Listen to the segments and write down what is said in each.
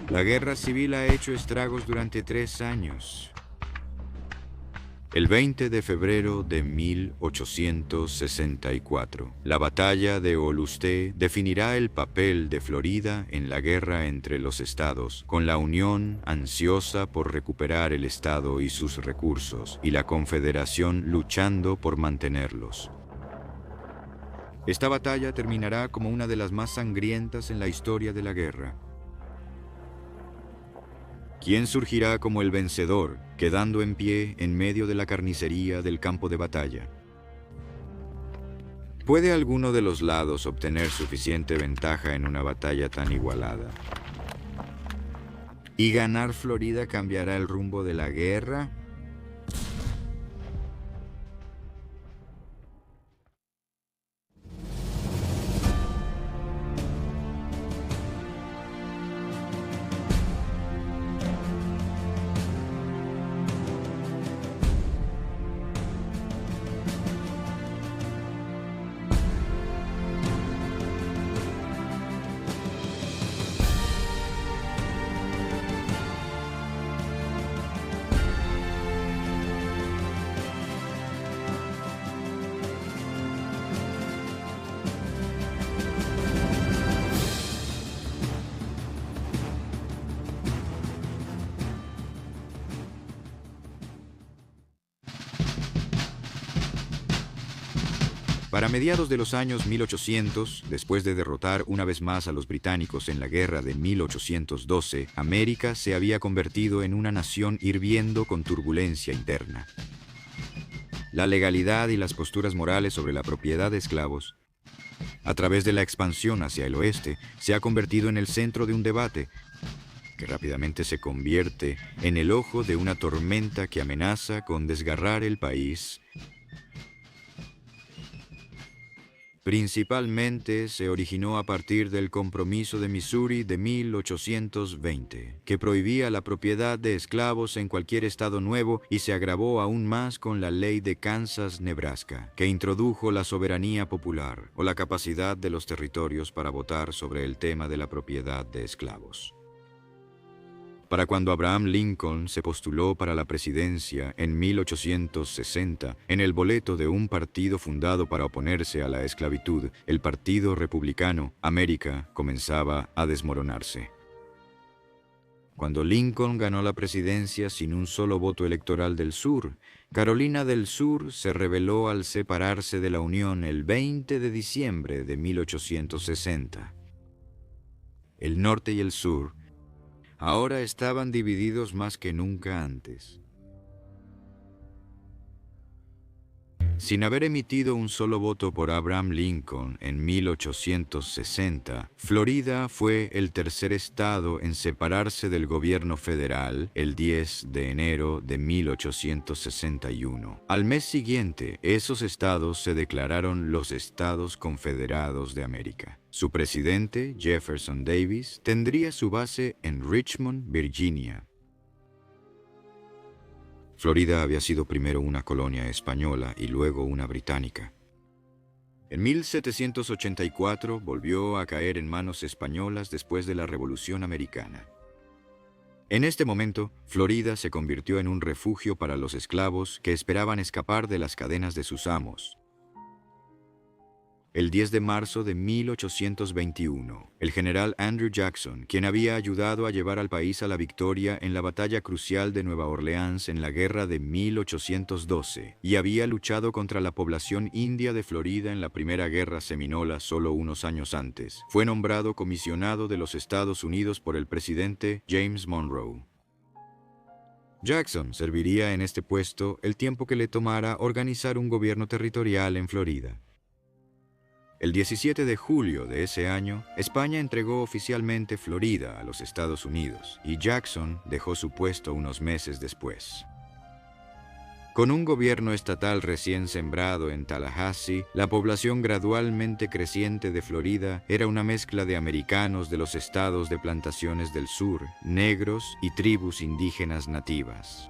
La guerra civil ha hecho estragos durante 3 años. El 20 de febrero de 1864, la batalla de Olustee definirá el papel de Florida en la guerra entre los estados, con la Unión ansiosa por recuperar el estado y sus recursos, y la Confederación luchando por mantenerlos. Esta batalla terminará como una de las más sangrientas en la historia de la guerra. ¿Quién surgirá como el vencedor, quedando en pie en medio de la carnicería del campo de batalla? ¿Puede alguno de los lados obtener suficiente ventaja en una batalla tan igualada? ¿Y ganar Florida cambiará el rumbo de la guerra? Para mediados de los años 1800, después de derrotar una vez más a los británicos en la guerra de 1812, América se había convertido en una nación hirviendo con turbulencia interna. La legalidad y las posturas morales sobre la propiedad de esclavos, a través de la expansión hacia el oeste, se ha convertido en el centro de un debate que rápidamente se convierte en el ojo de una tormenta que amenaza con desgarrar el país. Principalmente se originó a partir del Compromiso de Missouri de 1820, que prohibía la propiedad de esclavos en cualquier estado nuevo, y se agravó aún más con la ley de Kansas-Nebraska, que introdujo la soberanía popular o la capacidad de los territorios para votar sobre el tema de la propiedad de esclavos. Para cuando Abraham Lincoln se postuló para la presidencia en 1860, en el boleto de un partido fundado para oponerse a la esclavitud, el Partido Republicano, América comenzaba a desmoronarse. Cuando Lincoln ganó la presidencia sin un solo voto electoral del sur, Carolina del Sur se rebeló al separarse de la Unión el 20 de diciembre de 1860. El norte y el sur ahora estaban divididos más que nunca antes. Sin haber emitido un solo voto por Abraham Lincoln en 1860, Florida fue el tercer estado en separarse del gobierno federal el 10 de enero de 1861. Al mes siguiente, esos estados se declararon los Estados Confederados de América. Su presidente, Jefferson Davis, tendría su base en Richmond, Virginia. Florida había sido primero una colonia española y luego una británica. En 1784 volvió a caer en manos españolas después de la Revolución Americana. En este momento, Florida se convirtió en un refugio para los esclavos que esperaban escapar de las cadenas de sus amos. El 10 de marzo de 1821, el general Andrew Jackson, quien había ayudado a llevar al país a la victoria en la batalla crucial de Nueva Orleans en la guerra de 1812, y había luchado contra la población india de Florida en la Primera Guerra Seminola solo unos años antes, fue nombrado comisionado de los Estados Unidos por el presidente James Monroe. Jackson serviría en este puesto el tiempo que le tomara organizar un gobierno territorial en Florida. El 17 de julio de ese año, España entregó oficialmente Florida a los Estados Unidos, y Jackson dejó su puesto unos meses después. Con un gobierno estatal recién sembrado en Tallahassee, la población gradualmente creciente de Florida era una mezcla de americanos de los estados de plantaciones del sur, negros y tribus indígenas nativas.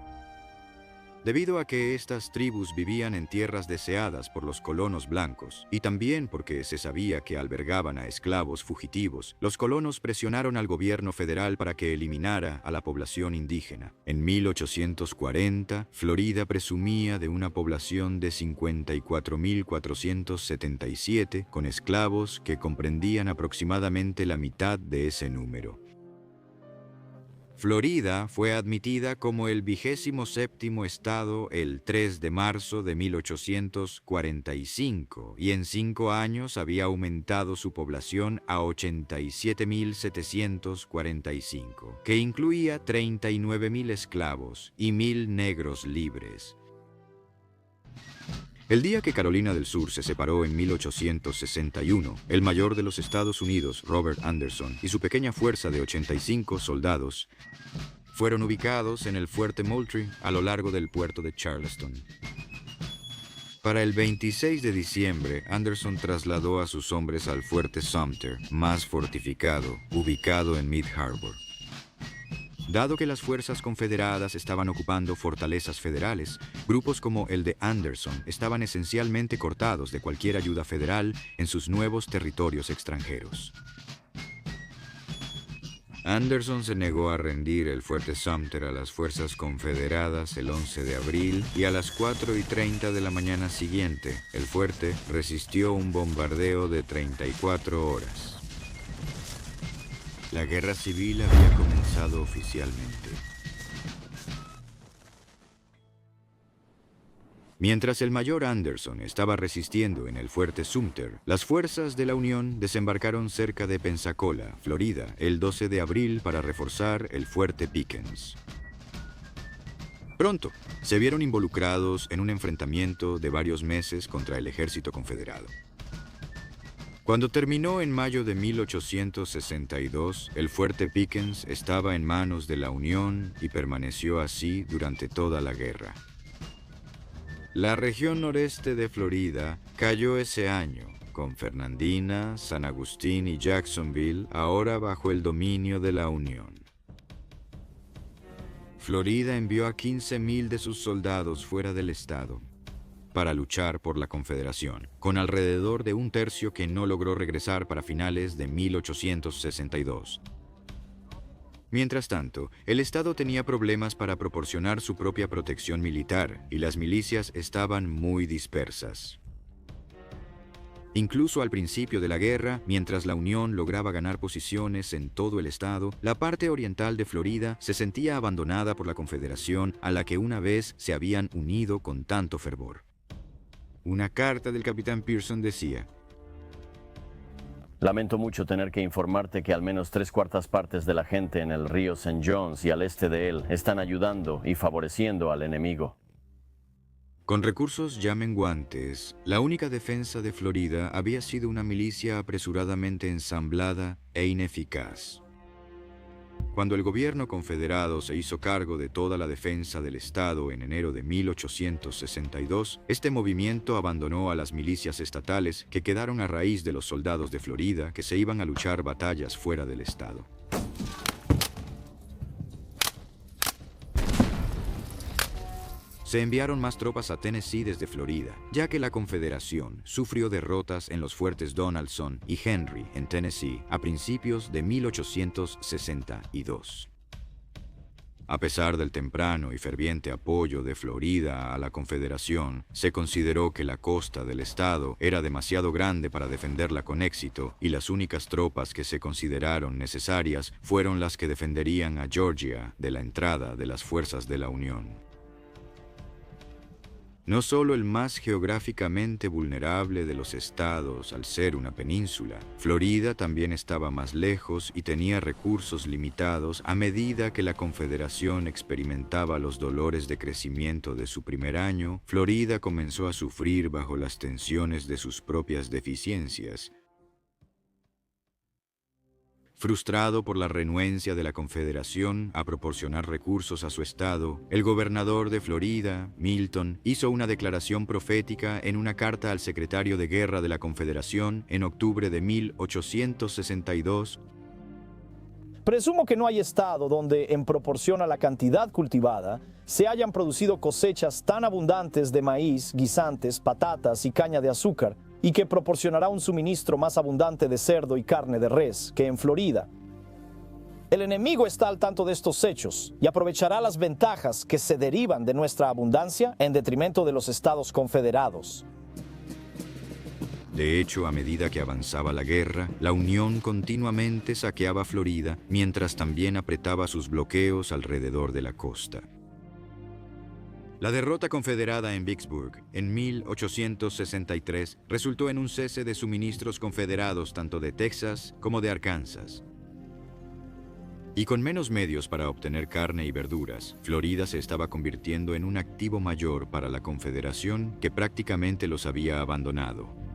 Debido a que estas tribus vivían en tierras deseadas por los colonos blancos, y también porque se sabía que albergaban a esclavos fugitivos, los colonos presionaron al gobierno federal para que eliminara a la población indígena. En 1840, Florida presumía de una población de 54.477, con esclavos que comprendían aproximadamente la mitad de ese número. Florida fue admitida como el 27º estado el 3 de marzo de 1845 y en 5 años había aumentado su población a 87.745, que incluía 39.000 esclavos y 1.000 negros libres. El día que Carolina del Sur se separó en 1861, el mayor de los Estados Unidos, Robert Anderson, y su pequeña fuerza de 85 soldados fueron ubicados en el fuerte Moultrie a lo largo del puerto de Charleston. Para el 26 de diciembre, Anderson trasladó a sus hombres al fuerte Sumter, más fortificado, ubicado en Mid Harbor. Dado que las fuerzas confederadas estaban ocupando fortalezas federales, grupos como el de Anderson estaban esencialmente cortados de cualquier ayuda federal en sus nuevos territorios extranjeros. Anderson se negó a rendir el fuerte Sumter a las fuerzas confederadas el 11 de abril y a las 4:30 de la mañana siguiente, el fuerte resistió un bombardeo de 34 horas. La guerra civil había comenzado oficialmente. Mientras el mayor Anderson estaba resistiendo en el fuerte Sumter, las fuerzas de la Unión desembarcaron cerca de Pensacola, Florida, el 12 de abril para reforzar el fuerte Pickens. Pronto, se vieron involucrados en un enfrentamiento de varios meses contra el ejército confederado. Cuando terminó en mayo de 1862, el fuerte Pickens estaba en manos de la Unión y permaneció así durante toda la guerra. La región noreste de Florida cayó ese año, con Fernandina, San Agustín y Jacksonville ahora bajo el dominio de la Unión. Florida envió a 15.000 de sus soldados fuera del estado para luchar por la Confederación, con alrededor de un tercio que no logró regresar para finales de 1862. Mientras tanto, el Estado tenía problemas para proporcionar su propia protección militar y las milicias estaban muy dispersas. Incluso al principio de la guerra, mientras la Unión lograba ganar posiciones en todo el estado, la parte oriental de Florida se sentía abandonada por la Confederación a la que una vez se habían unido con tanto fervor. Una carta del capitán Pearson decía: Lamento mucho tener que informarte que al menos 3/4 partes de la gente en el río St. John's y al este de él están ayudando y favoreciendo al enemigo. Con recursos ya menguantes, la única defensa de Florida había sido una milicia apresuradamente ensamblada e ineficaz. Cuando el gobierno confederado se hizo cargo de toda la defensa del estado en enero de 1862, este movimiento abandonó a las milicias estatales que quedaron a raíz de los soldados de Florida que se iban a luchar batallas fuera del estado. Se enviaron más tropas a Tennessee desde Florida, ya que la Confederación sufrió derrotas en los fuertes Donaldson y Henry en Tennessee a principios de 1862. A pesar del temprano y ferviente apoyo de Florida a la Confederación, se consideró que la costa del estado era demasiado grande para defenderla con éxito y las únicas tropas que se consideraron necesarias fueron las que defenderían a Georgia de la entrada de las fuerzas de la Unión. No solo el más geográficamente vulnerable de los estados al ser una península, Florida también estaba más lejos y tenía recursos limitados a medida que la Confederación experimentaba los dolores de crecimiento de su primer año. Florida comenzó a sufrir bajo las tensiones de sus propias deficiencias. Frustrado por la renuencia de la Confederación a proporcionar recursos a su estado, el gobernador de Florida, Milton, hizo una declaración profética en una carta al secretario de Guerra de la Confederación en octubre de 1862. Presumo que no hay estado donde, en proporción a la cantidad cultivada, se hayan producido cosechas tan abundantes de maíz, guisantes, patatas y caña de azúcar, y que proporcionará un suministro más abundante de cerdo y carne de res que en Florida. El enemigo está al tanto de estos hechos y aprovechará las ventajas que se derivan de nuestra abundancia en detrimento de los Estados Confederados. De hecho, a medida que avanzaba la guerra, la Unión continuamente saqueaba Florida, mientras también apretaba sus bloqueos alrededor de la costa. La derrota confederada en Vicksburg en 1863 resultó en un cese de suministros confederados tanto de Texas como de Arkansas. Y con menos medios para obtener carne y verduras, Florida se estaba convirtiendo en un activo mayor para la Confederación que prácticamente los había abandonado.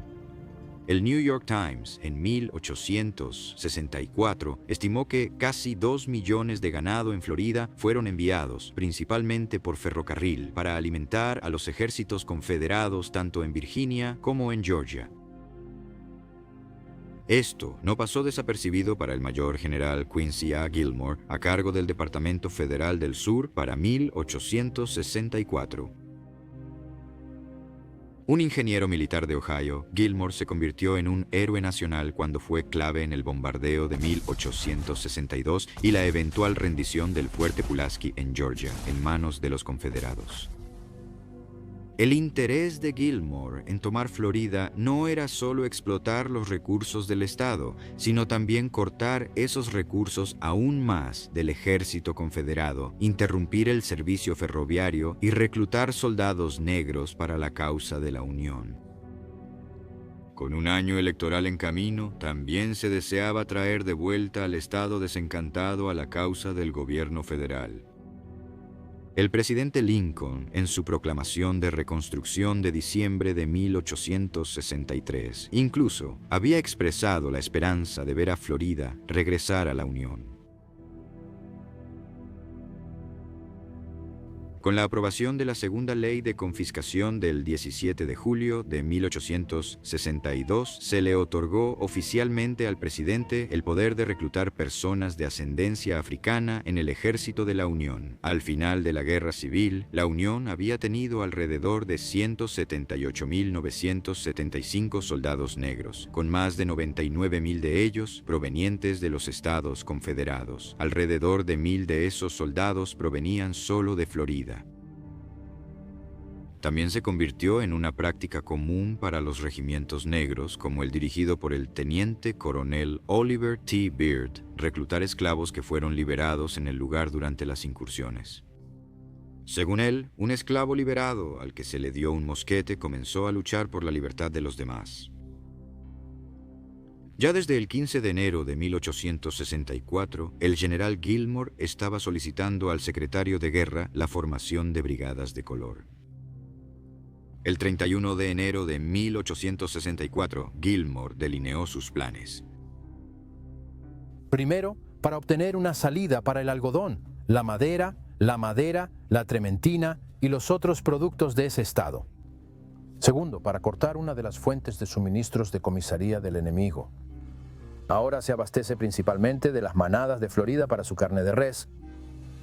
El New York Times, en 1864, estimó que casi 2 millones de ganado en Florida fueron enviados, principalmente por ferrocarril, para alimentar a los ejércitos confederados tanto en Virginia como en Georgia. Esto no pasó desapercibido para el mayor general Quincy A. Gilmore, a cargo del Departamento Federal del Sur para 1864. Un ingeniero militar de Ohio, Gilmore se convirtió en un héroe nacional cuando fue clave en el bombardeo de 1862 y la eventual rendición del fuerte Pulaski en Georgia en manos de los confederados. El interés de Gilmore en tomar Florida no era solo explotar los recursos del estado, sino también cortar esos recursos aún más del ejército confederado, interrumpir el servicio ferroviario y reclutar soldados negros para la causa de la Unión. Con un año electoral en camino, también se deseaba traer de vuelta al estado desencantado a la causa del gobierno federal. El presidente Lincoln, en su proclamación de reconstrucción de diciembre de 1863, incluso había expresado la esperanza de ver a Florida regresar a la Unión. Con la aprobación de la segunda ley de confiscación del 17 de julio de 1862, se le otorgó oficialmente al presidente el poder de reclutar personas de ascendencia africana en el ejército de la Unión. Al final de la Guerra Civil, la Unión había tenido alrededor de 178.975 soldados negros, con más de 99.000 de ellos provenientes de los Estados Confederados. Alrededor de 1.000 de esos soldados provenían solo de Florida. También se convirtió en una práctica común para los regimientos negros, como el dirigido por el teniente coronel Oliver T. Beard, reclutar esclavos que fueron liberados en el lugar durante las incursiones. Según él, un esclavo liberado al que se le dio un mosquete comenzó a luchar por la libertad de los demás. Ya desde el 15 de enero de 1864, el general Gilmore estaba solicitando al secretario de guerra la formación de brigadas de color. El 31 de enero de 1864, Gilmore delineó sus planes. Primero, para obtener una salida para el algodón, la madera, la trementina y los otros productos de ese estado. Segundo, para cortar una de las fuentes de suministros de comisaría del enemigo. Ahora se abastece principalmente de las manadas de Florida para su carne de res,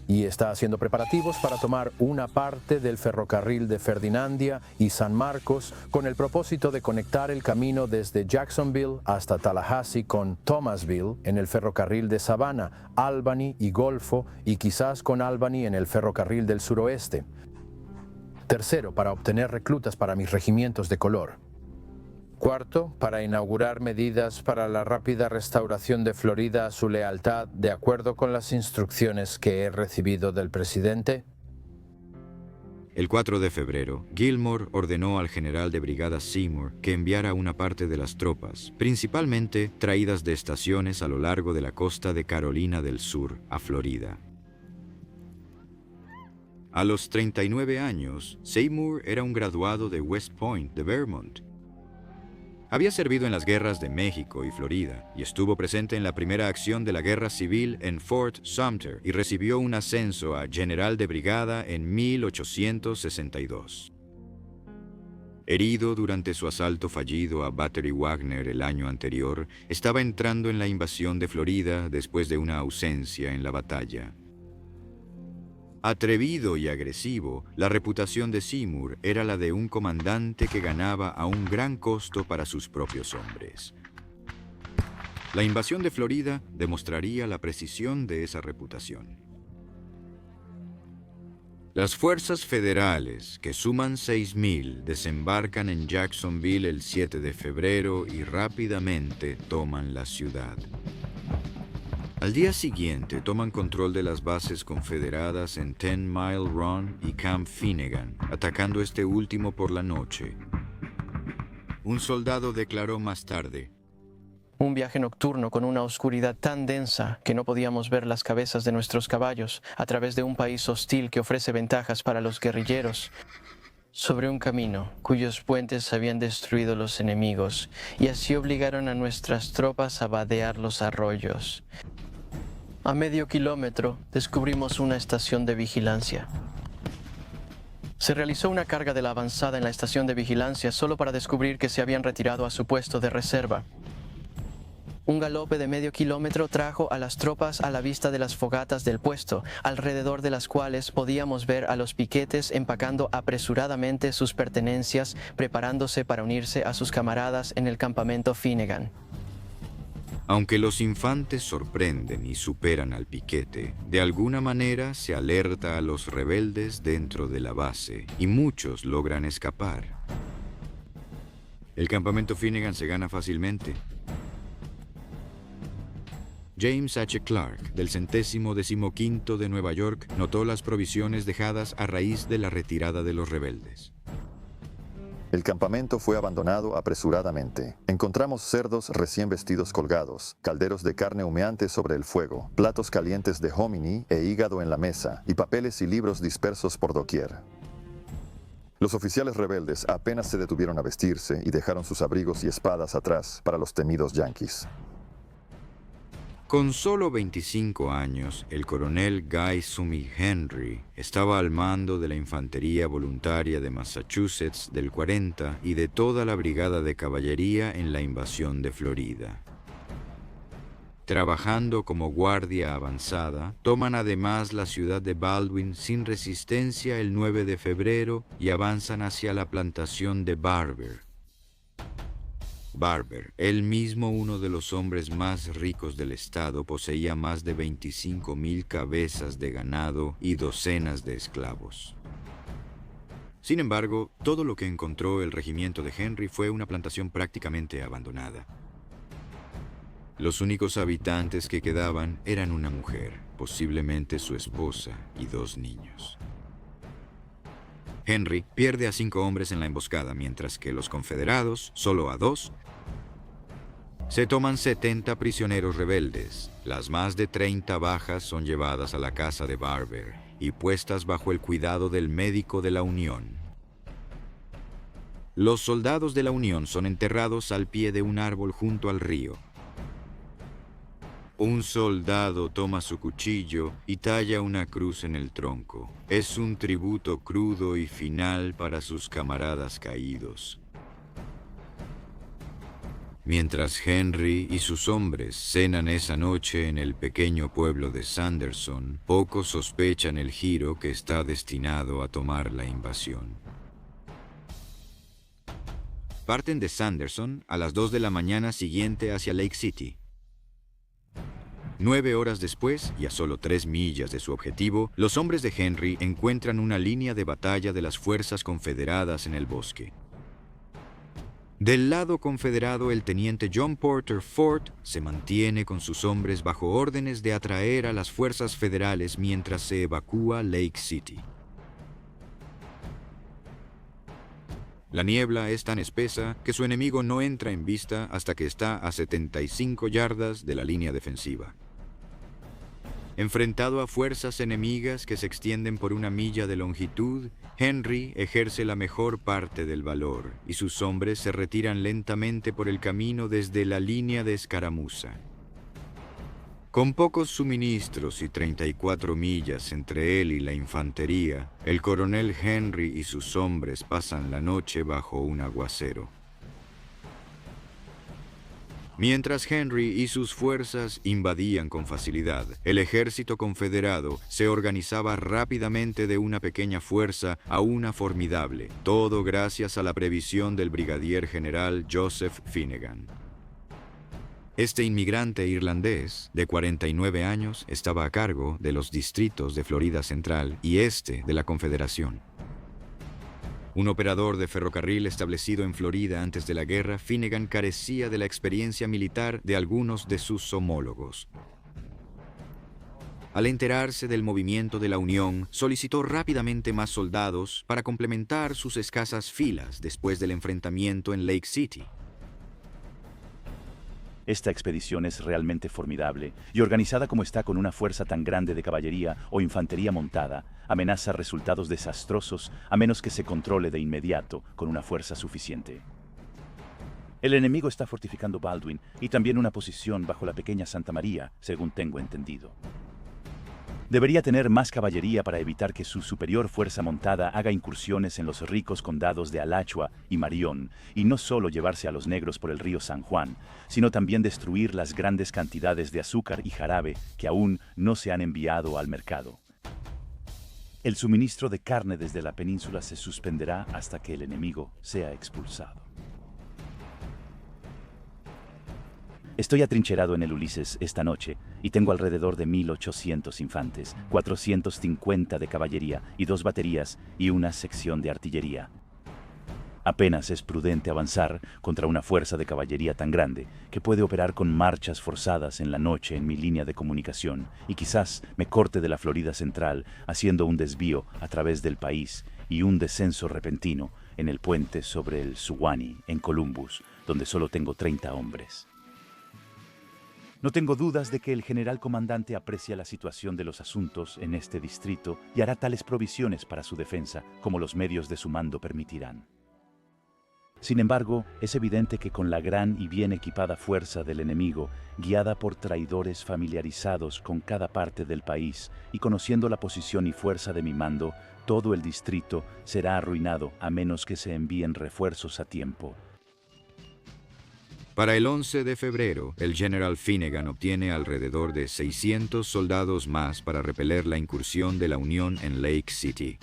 y está haciendo preparativos para tomar una parte del ferrocarril de Ferdinandia y San Marcos con el propósito de conectar el camino desde Jacksonville hasta Tallahassee con Thomasville en el ferrocarril de Savannah, Albany y Golfo, y quizás con Albany en el ferrocarril del suroeste. Tercero, para obtener reclutas para mis regimientos de color. Cuarto, para inaugurar medidas para la rápida restauración de Florida a su lealtad de acuerdo con las instrucciones que he recibido del presidente. El 4 de febrero, Gilmore ordenó al general de brigada Seymour que enviara una parte de las tropas, principalmente traídas de estaciones a lo largo de la costa de Carolina del Sur, a Florida. A los 39 años, Seymour era un graduado de West Point, de Vermont. Había servido en las guerras de México y Florida y estuvo presente en la primera acción de la guerra civil en Fort Sumter y recibió un ascenso a general de brigada en 1862. herido durante su asalto fallido a Battery Wagner el año anterior, estaba entrando en la invasión de Florida después de una ausencia en la batalla. Atrevido y agresivo, la reputación de Seymour era la de un comandante que ganaba a un gran costo para sus propios hombres. La invasión de Florida demostraría la precisión de esa reputación. Las fuerzas federales, que suman 6,000, desembarcan en Jacksonville el 7 de febrero y rápidamente toman la ciudad. Al día siguiente toman control de las bases confederadas en 10 Mile Run y Camp Finnegan, atacando este último por la noche. Un soldado declaró más tarde: Un viaje nocturno con una oscuridad tan densa que no podíamos ver las cabezas de nuestros caballos a través de un país hostil que ofrece ventajas para los guerrilleros, sobre un camino cuyos puentes habían destruido los enemigos y así obligaron a nuestras tropas a vadear los arroyos. A medio kilómetro descubrimos una estación de vigilancia. Se realizó una carga de la avanzada en la estación de vigilancia solo para descubrir que se habían retirado a su puesto de reserva. Un galope de medio kilómetro trajo a las tropas a la vista de las fogatas del puesto, alrededor de las cuales podíamos ver a los piquetes empacando apresuradamente sus pertenencias, preparándose para unirse a sus camaradas en el campamento Finnegan. Aunque los infantes sorprenden y superan al piquete, de alguna manera se alerta a los rebeldes dentro de la base y muchos logran escapar. El campamento Finnegan se gana fácilmente. James H. Clark, del 115º de Nueva York, notó las provisiones dejadas a raíz de la retirada de los rebeldes. El campamento fue abandonado apresuradamente. Encontramos cerdos recién vestidos colgados, calderos de carne humeante sobre el fuego, platos calientes de hominy e hígado en la mesa, y papeles y libros dispersos por doquier. Los oficiales rebeldes apenas se detuvieron a vestirse y dejaron sus abrigos y espadas atrás para los temidos yanquis. Con solo 25 años, el coronel Guy Sumi Henry estaba al mando de la Infantería Voluntaria de Massachusetts del 40 y de toda la brigada de caballería en la invasión de Florida. Trabajando como guardia avanzada, toman además la ciudad de Baldwin sin resistencia el 9 de febrero y avanzan hacia la plantación de Barber. Barber, él mismo uno de los hombres más ricos del estado, poseía más de 25,000 cabezas de ganado y docenas de esclavos. Sin embargo, todo lo que encontró el regimiento de Henry fue una plantación prácticamente abandonada. Los únicos habitantes que quedaban eran una mujer, posiblemente su esposa, y 2 niños. Henry pierde a 5 hombres en la emboscada, mientras que los confederados, solo a 2, se toman 70 prisioneros rebeldes. Las más de 30 bajas son llevadas a la casa de Barber y puestas bajo el cuidado del médico de la Unión. Los soldados de la Unión son enterrados al pie de un árbol junto al río. Un soldado toma su cuchillo y talla una cruz en el tronco. Es un tributo crudo y final para sus camaradas caídos. Mientras Henry y sus hombres cenan esa noche en el pequeño pueblo de Sanderson, pocos sospechan el giro que está destinado a tomar la invasión. Parten de Sanderson a las 2 de la mañana siguiente hacia Lake City. 9 horas después, y a solo 3 millas de su objetivo, los hombres de Henry encuentran una línea de batalla de las fuerzas confederadas en el bosque. Del lado confederado, el teniente John Porter Ford se mantiene con sus hombres bajo órdenes de atraer a las fuerzas federales mientras se evacúa Lake City. La niebla es tan espesa que su enemigo no entra en vista hasta que está a 75 yardas de la línea defensiva. Enfrentado a fuerzas enemigas que se extienden por 1 milla de longitud, Henry ejerce la mejor parte del valor y sus hombres se retiran lentamente por el camino desde la línea de escaramuza. Con pocos suministros y 34 millas entre él y la infantería, el coronel Henry y sus hombres pasan la noche bajo un aguacero. Mientras Henry y sus fuerzas invadían con facilidad, el ejército confederado se organizaba rápidamente de una pequeña fuerza a una formidable, todo gracias a la previsión del brigadier general Joseph Finnegan. Este inmigrante irlandés, de 49 años, estaba a cargo de los distritos de Florida Central y Este de la Confederación. Un operador de ferrocarril establecido en Florida antes de la guerra, Finnegan carecía de la experiencia militar de algunos de sus homólogos. Al enterarse del movimiento de la Unión, solicitó rápidamente más soldados para complementar sus escasas filas después del enfrentamiento en Lake City. Esta expedición es realmente formidable y organizada como está con una fuerza tan grande de caballería o infantería montada, amenaza resultados desastrosos a menos que se controle de inmediato con una fuerza suficiente. El enemigo está fortificando Baldwin y también una posición bajo la pequeña Santa María, según tengo entendido. Debería tener más caballería para evitar que su superior fuerza montada haga incursiones en los ricos condados de Alachua y Marion, y no solo llevarse a los negros por el río San Juan, sino también destruir las grandes cantidades de azúcar y jarabe que aún no se han enviado al mercado. El suministro de carne desde la península se suspenderá hasta que el enemigo sea expulsado. Estoy atrincherado en el Ulises esta noche y tengo alrededor de 1.800 infantes, 450 de caballería y 2 baterías y una sección de artillería. Apenas es prudente avanzar contra una fuerza de caballería tan grande que puede operar con marchas forzadas en la noche en mi línea de comunicación y quizás me corte de la Florida Central haciendo un desvío a través del país y un descenso repentino en el puente sobre el Suwannee en Columbus, donde solo tengo 30 hombres. No tengo dudas de que el general comandante aprecia la situación de los asuntos en este distrito y hará tales provisiones para su defensa como los medios de su mando permitirán. Sin embargo, es evidente que con la gran y bien equipada fuerza del enemigo, guiada por traidores familiarizados con cada parte del país y conociendo la posición y fuerza de mi mando, todo el distrito será arruinado a menos que se envíen refuerzos a tiempo. Para el 11 de febrero, el general Finnegan obtiene alrededor de 600 soldados más para repeler la incursión de la Unión en Lake City.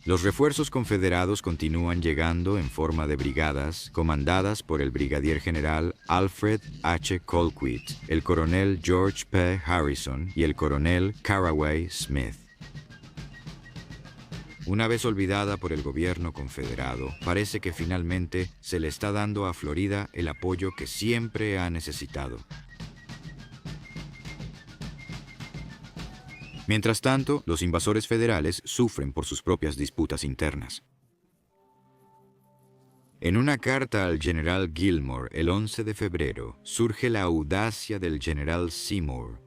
Los refuerzos confederados continúan llegando en forma de brigadas, comandadas por el brigadier general Alfred H. Colquitt, el coronel George P. Harrison y el coronel Caraway Smith. Una vez olvidada por el gobierno confederado, parece que finalmente se le está dando a Florida el apoyo que siempre ha necesitado. Mientras tanto, los invasores federales sufren por sus propias disputas internas. En una carta al general Gilmore el 11 de febrero, surge la audacia del general Seymour.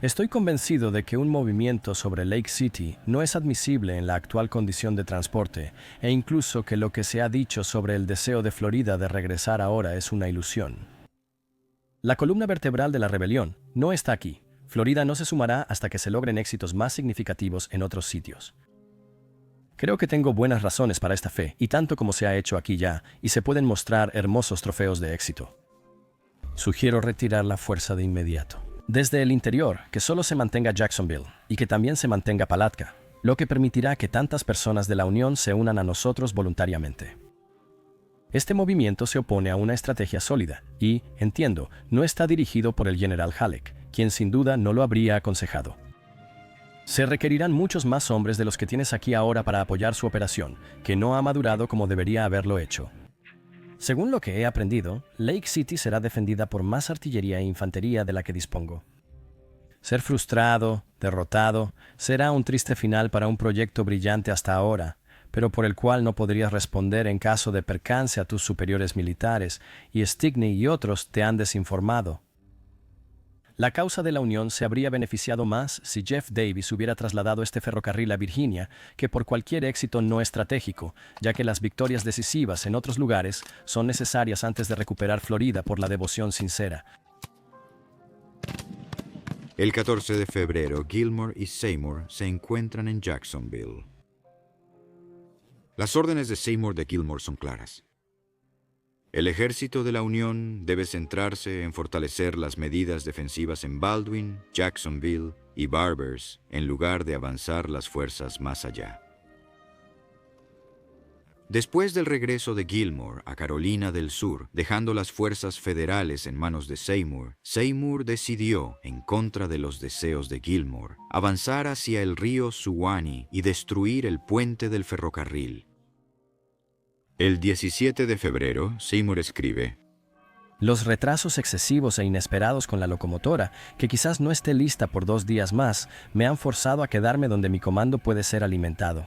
Estoy convencido de que un movimiento sobre Lake City no es admisible en la actual condición de transporte, e incluso que lo que se ha dicho sobre el deseo de Florida de regresar ahora es una ilusión. La columna vertebral de la rebelión no está aquí. Florida no se sumará hasta que se logren éxitos más significativos en otros sitios. Creo que tengo buenas razones para esta fe, y tanto como se ha hecho aquí ya, y se pueden mostrar hermosos trofeos de éxito. Sugiero retirar la fuerza de inmediato. Desde el interior, que solo se mantenga Jacksonville y que también se mantenga Palatka, lo que permitirá que tantas personas de la Unión se unan a nosotros voluntariamente. Este movimiento se opone a una estrategia sólida y, entiendo, no está dirigido por el general Halleck, quien sin duda no lo habría aconsejado. Se requerirán muchos más hombres de los que tienes aquí ahora para apoyar su operación, que no ha madurado como debería haberlo hecho. Según lo que he aprendido, Lake City será defendida por más artillería e infantería de la que dispongo. Ser frustrado, derrotado, será un triste final para un proyecto brillante hasta ahora, pero por el cual no podrías responder en caso de percance a tus superiores militares, y Stickney y otros te han desinformado. La causa de la Unión se habría beneficiado más si Jeff Davis hubiera trasladado este ferrocarril a Virginia que por cualquier éxito no estratégico, ya que las victorias decisivas en otros lugares son necesarias antes de recuperar Florida por la devoción sincera. El 14 de febrero, Gilmore y Seymour se encuentran en Jacksonville. Las órdenes de Seymour de Gilmore son claras. El ejército de la Unión debe centrarse en fortalecer las medidas defensivas en Baldwin, Jacksonville y Barbers, en lugar de avanzar las fuerzas más allá. Después del regreso de Gilmore a Carolina del Sur, dejando las fuerzas federales en manos de Seymour, Seymour decidió, en contra de los deseos de Gilmore, avanzar hacia el río Suwannee y destruir el puente del ferrocarril. El 17 de febrero, Seymour escribe: Los retrasos excesivos e inesperados con la locomotora, que quizás no esté lista por 2 días más, me han forzado a quedarme donde mi comando puede ser alimentado.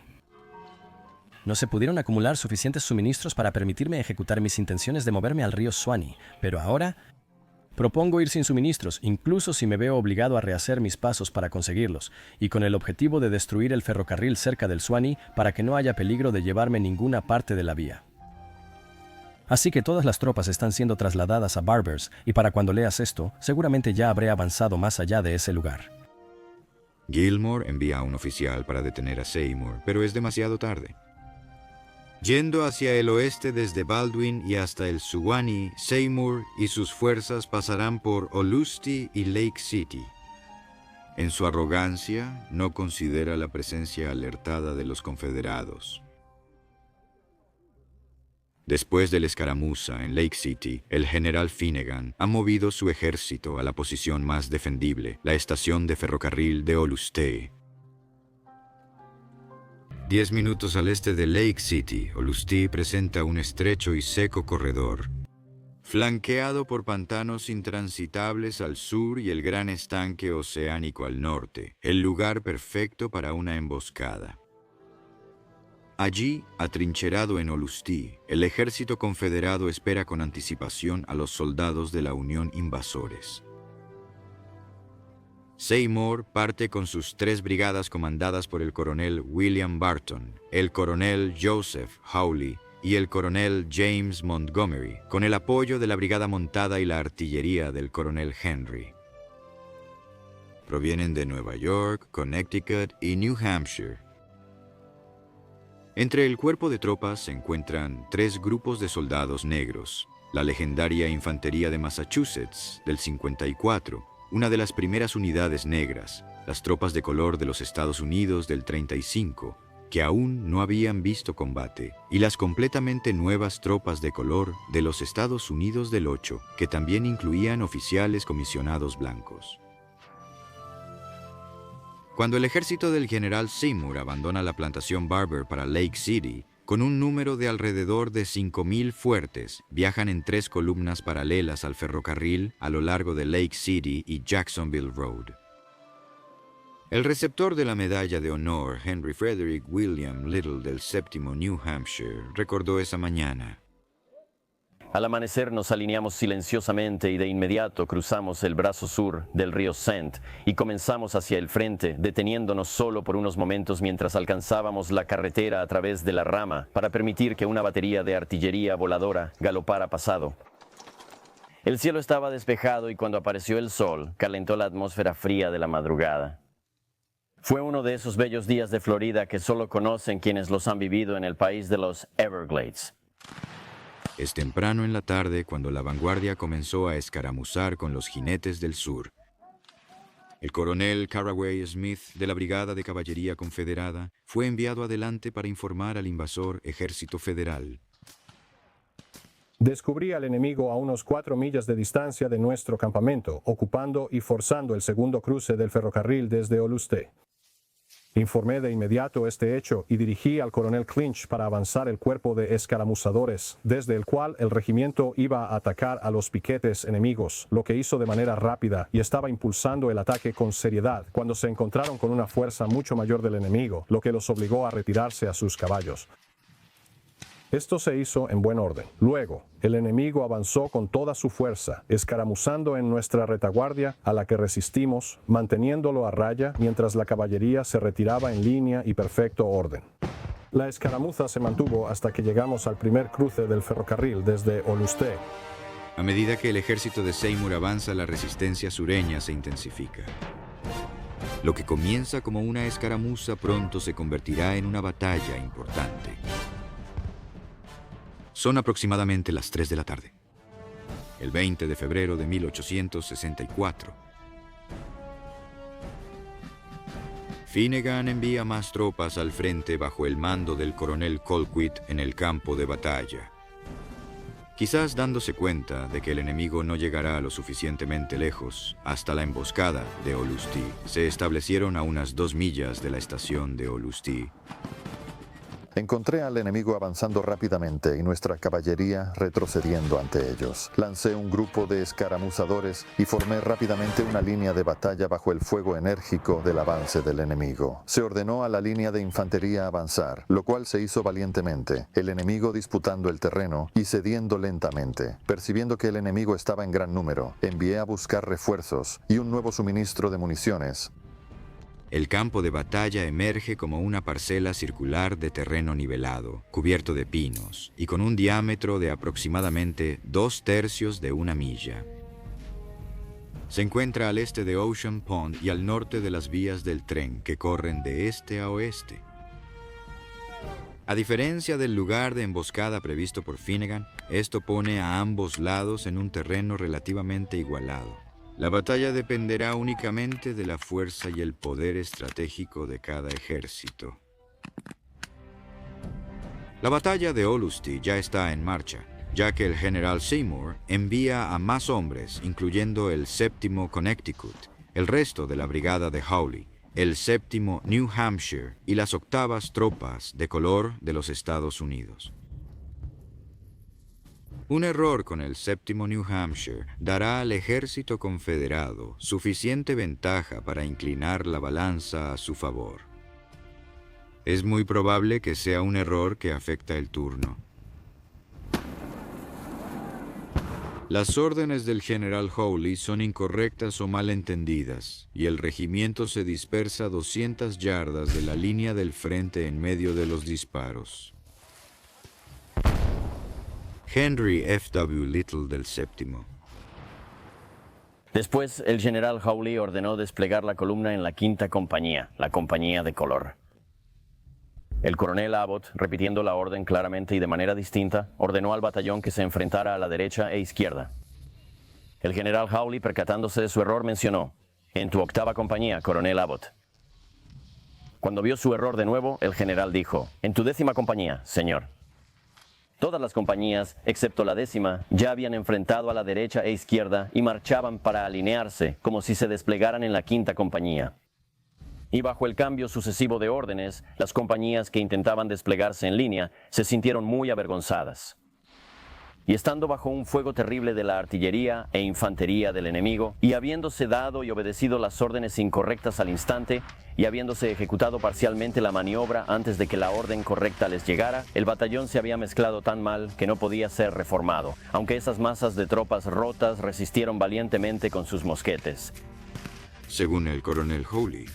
No se pudieron acumular suficientes suministros para permitirme ejecutar mis intenciones de moverme al río Suwannee, pero ahora propongo ir sin suministros, incluso si me veo obligado a rehacer mis pasos para conseguirlos, y con el objetivo de destruir el ferrocarril cerca del Suwannee para que no haya peligro de llevarme ninguna parte de la vía. Así que todas las tropas están siendo trasladadas a Barbers, y para cuando leas esto, seguramente ya habré avanzado más allá de ese lugar. Gilmore envía a un oficial para detener a Seymour, pero es demasiado tarde. Yendo hacia el oeste desde Baldwin y hasta el Suwannee, Seymour y sus fuerzas pasarán por Olustee y Lake City. En su arrogancia, no considera la presencia alertada de los confederados. Después de la escaramuza en Lake City, el general Finnegan ha movido su ejército a la posición más defendible, la estación de ferrocarril de Olustee. 10 minutos al este de Lake City, Olustee presenta un estrecho y seco corredor, flanqueado por pantanos intransitables al sur y el gran estanque oceánico al norte, el lugar perfecto para una emboscada. Allí, atrincherado en Olustee, el ejército confederado espera con anticipación a los soldados de la Unión invasores. Seymour parte con sus 3 brigadas comandadas por el coronel William Barton, el coronel Joseph Hawley y el coronel James Montgomery, con el apoyo de la brigada montada y la artillería del coronel Henry. Provienen de Nueva York, Connecticut y New Hampshire. Entre el cuerpo de tropas se encuentran 3 grupos de soldados negros, la legendaria Infantería de Massachusetts del 54, una de las primeras unidades negras, las tropas de color de los Estados Unidos del 35, que aún no habían visto combate, y las completamente nuevas tropas de color de los Estados Unidos del 8, que también incluían oficiales comisionados blancos. Cuando el ejército del general Seymour abandona la plantación Barber para Lake City, con un número de alrededor de 5,000 fuertes, viajan en 3 columnas paralelas al ferrocarril a lo largo de Lake City y Jacksonville Road. El receptor de la medalla de honor, Henry Frederick William Little del 7º New Hampshire, recordó esa mañana: Al amanecer nos alineamos silenciosamente y de inmediato cruzamos el brazo sur del río St. y comenzamos hacia el frente, deteniéndonos solo por unos momentos mientras alcanzábamos la carretera a través de la rama para permitir que una batería de artillería voladora galopara pasado. El cielo estaba despejado y cuando apareció el sol, calentó la atmósfera fría de la madrugada. Fue uno de esos bellos días de Florida que solo conocen quienes los han vivido en el país de los Everglades. Es temprano en la tarde cuando la vanguardia comenzó a escaramuzar con los jinetes del sur. El coronel Caraway Smith de la Brigada de Caballería Confederada fue enviado adelante para informar al invasor ejército federal. Descubrí al enemigo a unos 4 millas de distancia de nuestro campamento, ocupando y forzando el segundo cruce del ferrocarril desde Olustee. Informé de inmediato este hecho y dirigí al coronel Clinch para avanzar el cuerpo de escaramuzadores, desde el cual el regimiento iba a atacar a los piquetes enemigos, lo que hizo de manera rápida y estaba impulsando el ataque con seriedad cuando se encontraron con una fuerza mucho mayor del enemigo, lo que los obligó a retirarse a sus caballos. Esto se hizo en buen orden. Luego, el enemigo avanzó con toda su fuerza, escaramuzando en nuestra retaguardia, a la que resistimos, manteniéndolo a raya mientras la caballería se retiraba en línea y perfecto orden. La escaramuza se mantuvo hasta que llegamos al primer cruce del ferrocarril desde Olustee. A medida que el ejército de Seymour avanza, la resistencia sureña se intensifica. Lo que comienza como una escaramuza pronto se convertirá en una batalla importante. Son aproximadamente las 3 de la tarde. El 20 de febrero de 1864. Finnegan envía más tropas al frente bajo el mando del coronel Colquitt en el campo de batalla. Quizás dándose cuenta de que el enemigo no llegará lo suficientemente lejos, hasta la emboscada de Olustee, se establecieron a unas 2 millas de la estación de Olustee. Encontré al enemigo avanzando rápidamente y nuestra caballería retrocediendo ante ellos. Lancé un grupo de escaramuzadores y formé rápidamente una línea de batalla bajo el fuego enérgico del avance del enemigo. Se ordenó a la línea de infantería avanzar, lo cual se hizo valientemente, el enemigo disputando el terreno y cediendo lentamente. Percibiendo que el enemigo estaba en gran número, envié a buscar refuerzos y un nuevo suministro de municiones. El campo de batalla emerge como una parcela circular de terreno nivelado, cubierto de pinos, y con un diámetro de aproximadamente 2/3 de una milla. Se encuentra al este de Ocean Pond y al norte de las vías del tren que corren de este a oeste. A diferencia del lugar de emboscada previsto por Finnegan, esto pone a ambos lados en un terreno relativamente igualado. La batalla dependerá únicamente de la fuerza y el poder estratégico de cada ejército. La batalla de Olustee ya está en marcha, ya que el general Seymour envía a más hombres, incluyendo el 7º Connecticut, el resto de la brigada de Hawley, el 7º New Hampshire y las 8ª tropas de color de los Estados Unidos. Un error con el 7º New Hampshire dará al ejército confederado suficiente ventaja para inclinar la balanza a su favor. Es muy probable que sea un error que afecta el turno. Las órdenes del general Hawley son incorrectas o malentendidas, y el regimiento se dispersa 200 yardas de la línea del frente en medio de los disparos. Henry F.W. Little del 7º. Después, el general Hawley ordenó desplegar la columna en la 5ª compañía, la compañía de color. El coronel Abbott, repitiendo la orden claramente y de manera distinta, ordenó al batallón que se enfrentara a la derecha e izquierda. El general Hawley, percatándose de su error, mencionó: «En tu 8ª compañía, coronel Abbott». Cuando vio su error de nuevo, el general dijo: «En tu 10ª compañía, señor». Todas las compañías, excepto la 10ª, ya habían enfrentado a la derecha e izquierda y marchaban para alinearse, como si se desplegaran en la 5ª compañía. Y bajo el cambio sucesivo de órdenes, las compañías que intentaban desplegarse en línea se sintieron muy avergonzadas. Y estando bajo un fuego terrible de la artillería e infantería del enemigo, y habiéndose dado y obedecido las órdenes incorrectas al instante, y habiéndose ejecutado parcialmente la maniobra antes de que la orden correcta les llegara, el batallón se había mezclado tan mal que no podía ser reformado, aunque esas masas de tropas rotas resistieron valientemente con sus mosquetes. Según el coronel Hawley,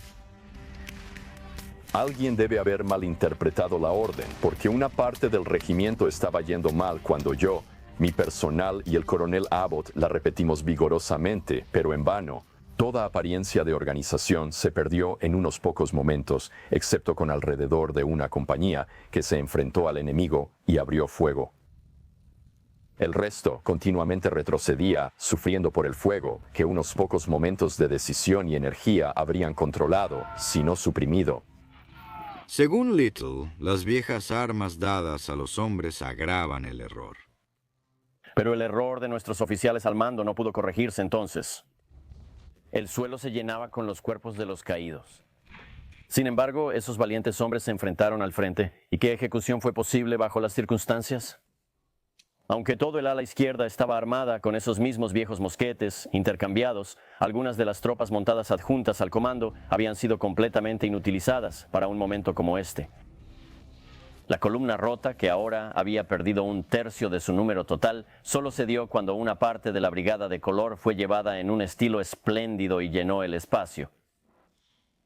alguien debe haber malinterpretado la orden, porque una parte del regimiento estaba yendo mal cuando yo, mi personal y el coronel Abbott la repetimos vigorosamente, pero en vano. Toda apariencia de organización se perdió en unos pocos momentos, excepto con alrededor de una compañía que se enfrentó al enemigo y abrió fuego. El resto continuamente retrocedía, sufriendo por el fuego, que unos pocos momentos de decisión y energía habrían controlado, si no suprimido. Según Little, las viejas armas dadas a los hombres agravan el error. Pero el error de nuestros oficiales al mando no pudo corregirse entonces. El suelo se llenaba con los cuerpos de los caídos. Sin embargo, esos valientes hombres se enfrentaron al frente. ¿Y qué ejecución fue posible bajo las circunstancias? Aunque todo el ala izquierda estaba armada con esos mismos viejos mosquetes, intercambiados, algunas de las tropas montadas adjuntas al comando habían sido completamente inutilizadas para un momento como este. La columna rota, que ahora había perdido 1/3 de su número total, solo se dio cuando una parte de la brigada de color fue llevada en un estilo espléndido y llenó el espacio.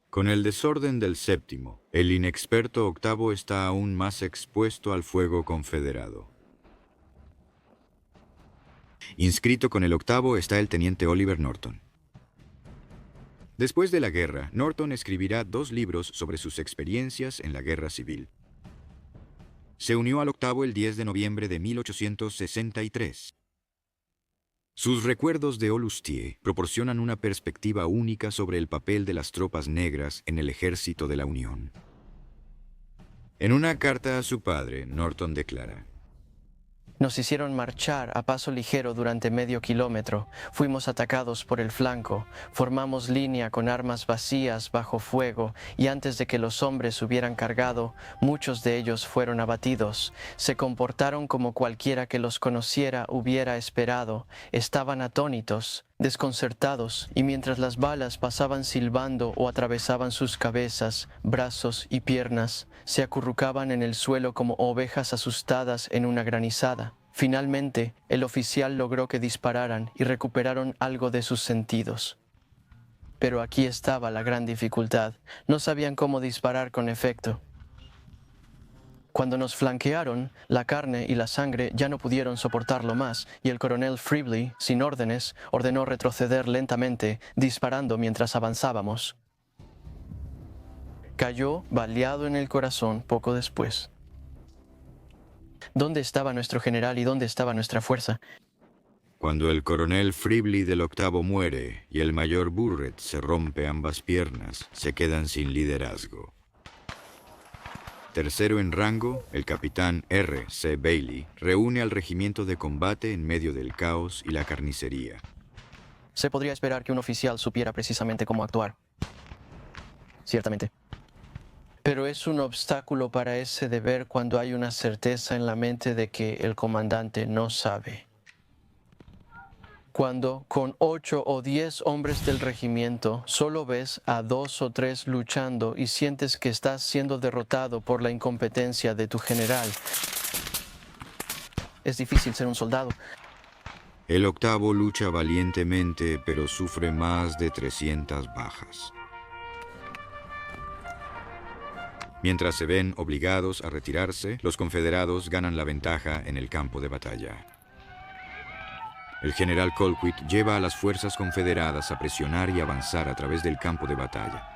Con el desorden del 7º, el inexperto 8º está aún más expuesto al fuego confederado. Inscrito con el 8º está el teniente Oliver Norton. Después de la guerra, Norton escribirá 2 libros sobre sus experiencias en la guerra civil. Se unió al octavo el 10 de noviembre de 1863. Sus recuerdos de Olustier proporcionan una perspectiva única sobre el papel de las tropas negras en el ejército de la Unión. En una carta a su padre, Norton declara: Nos hicieron marchar a paso ligero durante medio kilómetro. Fuimos atacados por el flanco. Formamos línea con armas vacías bajo fuego y antes de que los hombres hubieran cargado, muchos de ellos fueron abatidos. Se comportaron como cualquiera que los conociera hubiera esperado. Estaban atónitos, desconcertados, y mientras las balas pasaban silbando o atravesaban sus cabezas, brazos y piernas, se acurrucaban en el suelo como ovejas asustadas en una granizada. Finalmente, el oficial logró que dispararan y recuperaron algo de sus sentidos. Pero aquí estaba la gran dificultad. No sabían cómo disparar con efecto. Cuando nos flanquearon, la carne y la sangre ya no pudieron soportarlo más, y el coronel Fribley, sin órdenes, ordenó retroceder lentamente, disparando mientras avanzábamos. Cayó baleado en el corazón poco después. ¿Dónde estaba nuestro general y dónde estaba nuestra fuerza? Cuando el coronel Fribley del octavo muere y el mayor Burrett se rompe ambas piernas, se quedan sin liderazgo. Tercero en rango, el capitán R. C. Bailey reúne al regimiento de combate en medio del caos y la carnicería. Se podría esperar que un oficial supiera precisamente cómo actuar. Ciertamente. Pero es un obstáculo para ese deber cuando hay una certeza en la mente de que el comandante no sabe. Cuando, con 8 o 10 hombres del regimiento, solo ves a 2 o 3 luchando y sientes que estás siendo derrotado por la incompetencia de tu general, es difícil ser un soldado. El octavo lucha valientemente, pero sufre más de 300 bajas. Mientras se ven obligados a retirarse, los confederados ganan la ventaja en el campo de batalla. El general Colquitt lleva a las fuerzas confederadas a presionar y avanzar a través del campo de batalla.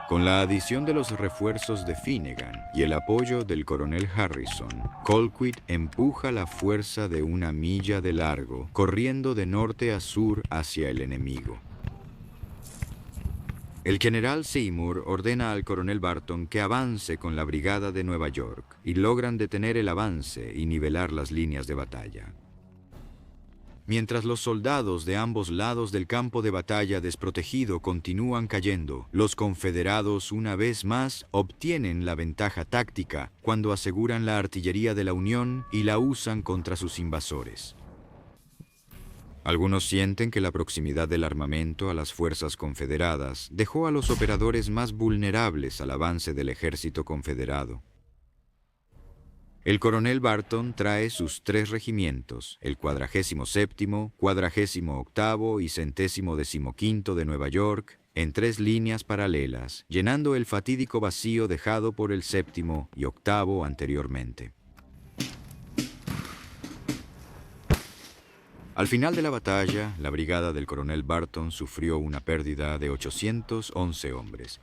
Con la adición de los refuerzos de Finnegan y el apoyo del coronel Harrison, Colquitt empuja la fuerza de 1 milla de largo, corriendo de norte a sur hacia el enemigo. El general Seymour ordena al coronel Barton que avance con la brigada de Nueva York, y logran detener el avance y nivelar las líneas de batalla. Mientras los soldados de ambos lados del campo de batalla desprotegido continúan cayendo, los confederados una vez más obtienen la ventaja táctica cuando aseguran la artillería de la Unión y la usan contra sus invasores. Algunos sienten que la proximidad del armamento a las fuerzas confederadas dejó a los operadores más vulnerables al avance del ejército confederado. El coronel Barton trae sus 3 regimientos, el 47º, 48º y 115º de Nueva York, en 3 líneas paralelas, llenando el fatídico vacío dejado por el 7º y 8º anteriormente. Al final de la batalla, la brigada del coronel Barton sufrió una pérdida de 811 hombres.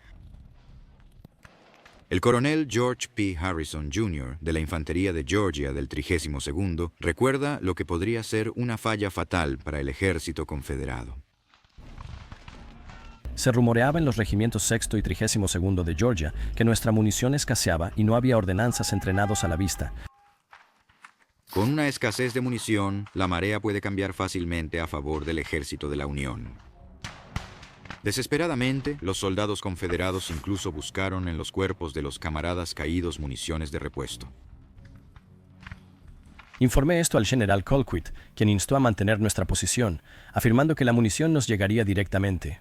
El coronel George P. Harrison, Jr., de la Infantería de Georgia del 32º, recuerda lo que podría ser una falla fatal para el ejército confederado. Se rumoreaba en los regimientos 6º y 32º de Georgia que nuestra munición escaseaba y no había ordenanzas entrenados a la vista. Con una escasez de munición, la marea puede cambiar fácilmente a favor del ejército de la Unión. Desesperadamente, los soldados confederados incluso buscaron en los cuerpos de los camaradas caídos municiones de repuesto. Informé esto al general Colquitt, quien instó a mantener nuestra posición, afirmando que la munición nos llegaría directamente.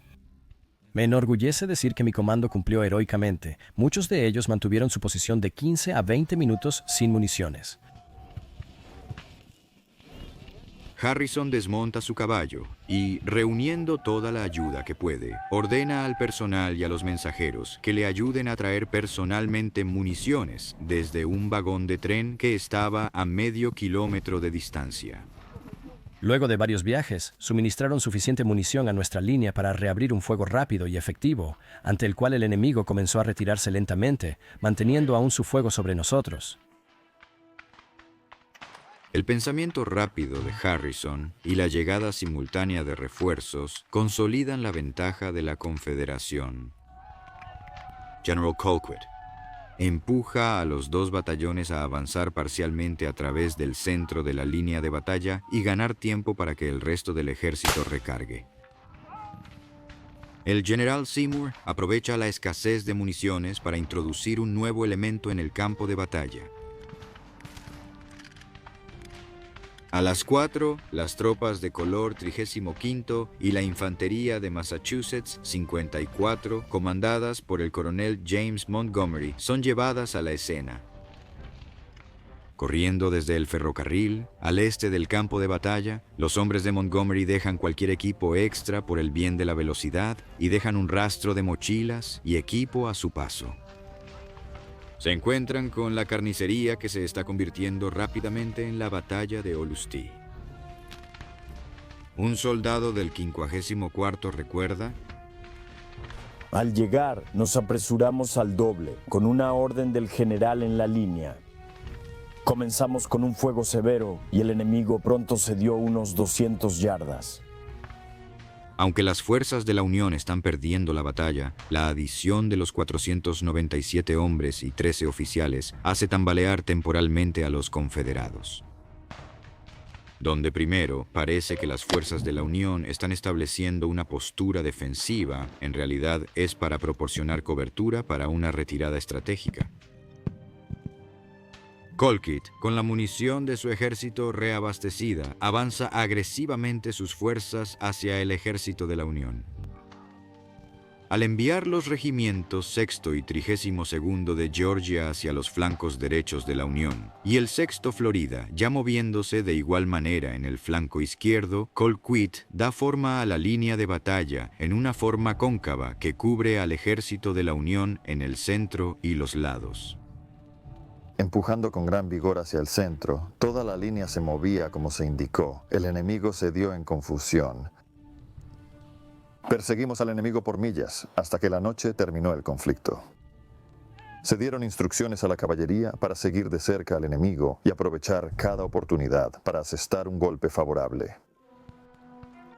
Me enorgullece decir que mi comando cumplió heroicamente. Muchos de ellos mantuvieron su posición de 15 a 20 minutos sin municiones. Harrison desmonta su caballo y, reuniendo toda la ayuda que puede, ordena al personal y a los mensajeros que le ayuden a traer personalmente municiones desde un vagón de tren que estaba a medio kilómetro de distancia. Luego de varios viajes, suministraron suficiente munición a nuestra línea para reabrir un fuego rápido y efectivo, ante el cual el enemigo comenzó a retirarse lentamente, manteniendo aún su fuego sobre nosotros. El pensamiento rápido de Harrison y la llegada simultánea de refuerzos consolidan la ventaja de la Confederación. General Colquitt empuja a los dos batallones a avanzar parcialmente a través del centro de la línea de batalla y ganar tiempo para que el resto del ejército recargue. El general Seymour aprovecha la escasez de municiones para introducir un nuevo elemento en el campo de batalla. A las 4, las tropas de color 35º y la infantería de Massachusetts 54, comandadas por el coronel James Montgomery, son llevadas a la escena. Corriendo desde el ferrocarril, al este del campo de batalla, los hombres de Montgomery dejan cualquier equipo extra por el bien de la velocidad y dejan un rastro de mochilas y equipo a su paso. Se encuentran con la carnicería que se está convirtiendo rápidamente en la batalla de Olustee. Un soldado del 54º recuerda: al llegar, nos apresuramos al doble, con una orden del general en la línea. Comenzamos con un fuego severo y el enemigo pronto se dio unos 200 yardas. Aunque las fuerzas de la Unión están perdiendo la batalla, la adición de los 497 hombres y 13 oficiales hace tambalear temporalmente a los confederados. Donde primero parece que las fuerzas de la Unión están estableciendo una postura defensiva, en realidad es para proporcionar cobertura para una retirada estratégica. Colquitt, con la munición de su ejército reabastecida, avanza agresivamente sus fuerzas hacia el ejército de la Unión. Al enviar los regimientos sexto y 32º de Georgia hacia los flancos derechos de la Unión, y el sexto Florida, ya moviéndose de igual manera en el flanco izquierdo, Colquitt da forma a la línea de batalla en una forma cóncava que cubre al ejército de la Unión en el centro y los lados. Empujando con gran vigor hacia el centro, toda la línea se movía como se indicó. El enemigo se dio en confusión. Perseguimos al enemigo por millas, hasta que la noche terminó el conflicto. Se dieron instrucciones a la caballería para seguir de cerca al enemigo y aprovechar cada oportunidad para asestar un golpe favorable.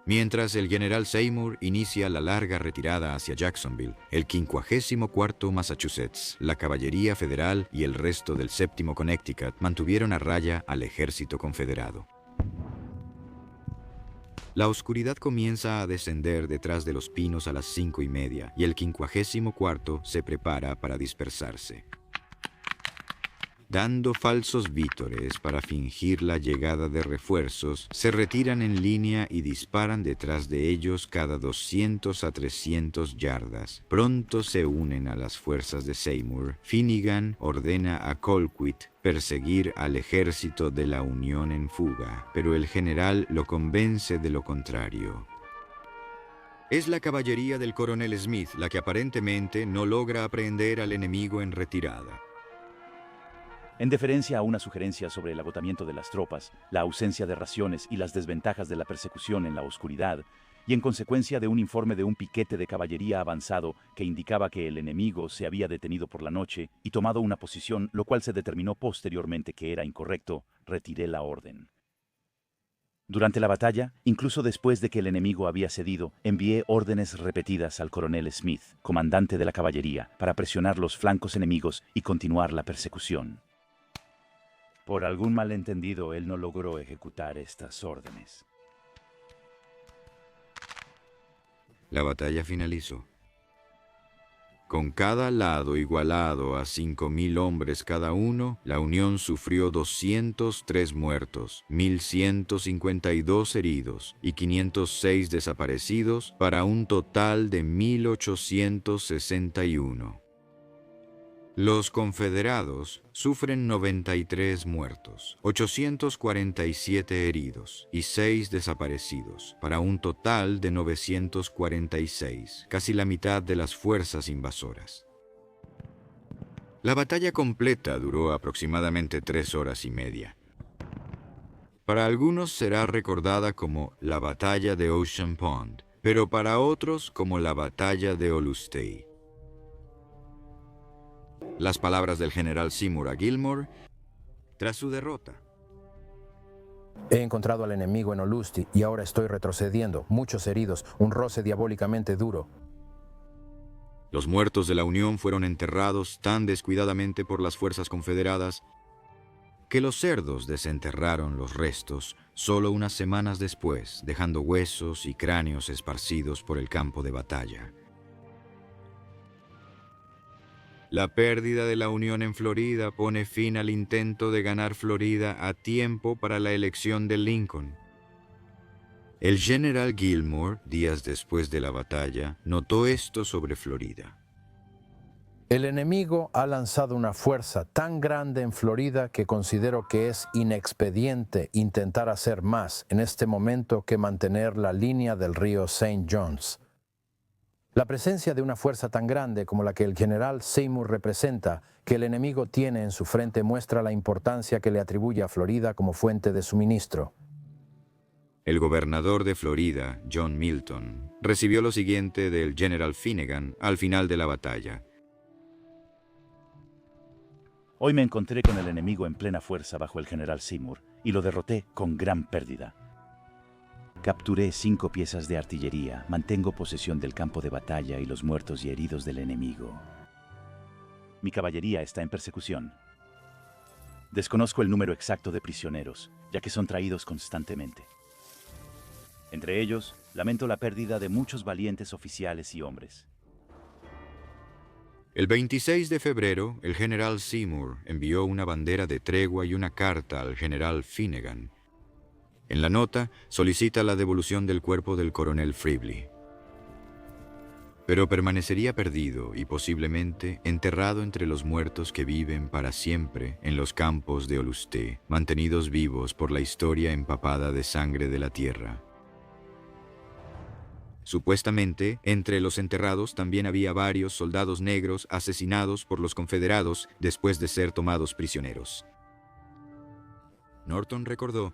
Mientras el general Seymour inicia la larga retirada hacia Jacksonville, el 54º Massachusetts, la caballería federal y el resto del 7º Connecticut mantuvieron a raya al ejército confederado. La oscuridad comienza a descender detrás de los pinos a las 5:30 y el 54º se prepara para dispersarse. Dando falsos vítores para fingir la llegada de refuerzos, se retiran en línea y disparan detrás de ellos cada 200 a 300 yardas. Pronto se unen a las fuerzas de Seymour. Finnegan ordena a Colquitt perseguir al ejército de la Unión en fuga, pero el general lo convence de lo contrario. Es la caballería del coronel Smith la que aparentemente no logra aprehender al enemigo en retirada. En deferencia a una sugerencia sobre el agotamiento de las tropas, la ausencia de raciones y las desventajas de la persecución en la oscuridad, y en consecuencia de un informe de un piquete de caballería avanzado que indicaba que el enemigo se había detenido por la noche y tomado una posición, lo cual se determinó posteriormente que era incorrecto, retiré la orden. Durante la batalla, incluso después de que el enemigo había cedido, envié órdenes repetidas al coronel Smith, comandante de la caballería, para presionar los flancos enemigos y continuar la persecución. Por algún malentendido, él no logró ejecutar estas órdenes. La batalla finalizó. Con cada lado igualado a 5.000 hombres cada uno, la Unión sufrió 203 muertos, 1.152 heridos y 506 desaparecidos para un total de 1.861. Los confederados sufren 93 muertos, 847 heridos y 6 desaparecidos, para un total de 946, casi la mitad de las fuerzas invasoras. La batalla completa duró aproximadamente 3 horas y media. Para algunos será recordada como la Batalla de Ocean Pond, pero para otros como la Batalla de Olustey. Las palabras del general Seymour a Gilmore tras su derrota. He encontrado al enemigo en Olustey y ahora estoy retrocediendo. Muchos heridos, un roce diabólicamente duro. Los muertos de la Unión fueron enterrados tan descuidadamente por las fuerzas confederadas que los cerdos desenterraron los restos solo unas semanas después, dejando huesos y cráneos esparcidos por el campo de batalla. La pérdida de la Unión en Florida pone fin al intento de ganar Florida a tiempo para la elección de Lincoln. El general Gilmore, días después de la batalla, notó esto sobre Florida. El enemigo ha lanzado una fuerza tan grande en Florida que considero que es inexpediente intentar hacer más en este momento que mantener la línea del río St. John's. La presencia de una fuerza tan grande como la que el general Seymour representa, que el enemigo tiene en su frente, muestra la importancia que le atribuye a Florida como fuente de suministro. El gobernador de Florida, John Milton, recibió lo siguiente del general Finnegan al final de la batalla. Hoy me encontré con el enemigo en plena fuerza bajo el general Seymour y lo derroté con gran pérdida. Capturé 5 piezas de artillería, mantengo posesión del campo de batalla y los muertos y heridos del enemigo. Mi caballería está en persecución. Desconozco el número exacto de prisioneros, ya que son traídos constantemente. Entre ellos, lamento la pérdida de muchos valientes oficiales y hombres. El 26 de febrero, el general Seymour envió una bandera de tregua y una carta al general Finnegan. En la nota, solicita la devolución del cuerpo del coronel Fribley. Pero permanecería perdido y posiblemente enterrado entre los muertos que viven para siempre en los campos de Olustey, mantenidos vivos por la historia empapada de sangre de la tierra. Supuestamente, entre los enterrados también había varios soldados negros asesinados por los confederados después de ser tomados prisioneros. Norton recordó: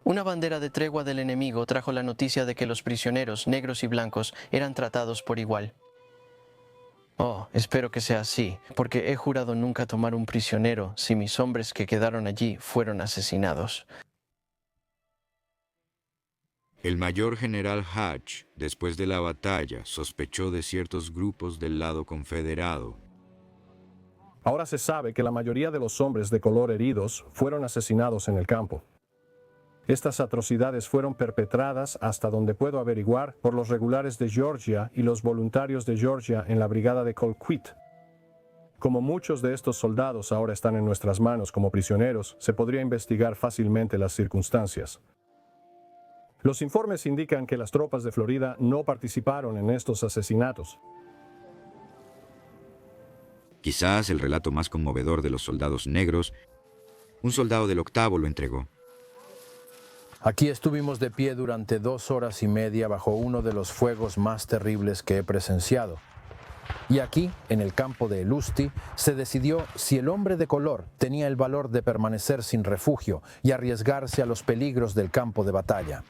Una bandera de tregua del enemigo trajo la noticia de que los prisioneros, negros y blancos, eran tratados por igual. Oh, espero que sea así, porque he jurado nunca tomar un prisionero si mis hombres que quedaron allí fueron asesinados. El mayor general Hatch, después de la batalla, sospechó de ciertos grupos del lado confederado. Ahora se sabe que la mayoría de los hombres de color heridos fueron asesinados en el campo. Estas atrocidades fueron perpetradas, hasta donde puedo averiguar, por los regulares de Georgia y los voluntarios de Georgia en la brigada de Colquitt. Como muchos de estos soldados ahora están en nuestras manos como prisioneros, se podría investigar fácilmente las circunstancias. Los informes indican que las tropas de Florida no participaron en estos asesinatos. Quizás el relato más conmovedor de los soldados negros, un soldado del 8º lo entregó. Aquí estuvimos de pie durante 2 horas y media bajo uno de los fuegos más terribles que he presenciado. Y aquí, en el campo de Olustey, se decidió si el hombre de color tenía el valor de permanecer sin refugio y arriesgarse a los peligros del campo de batalla.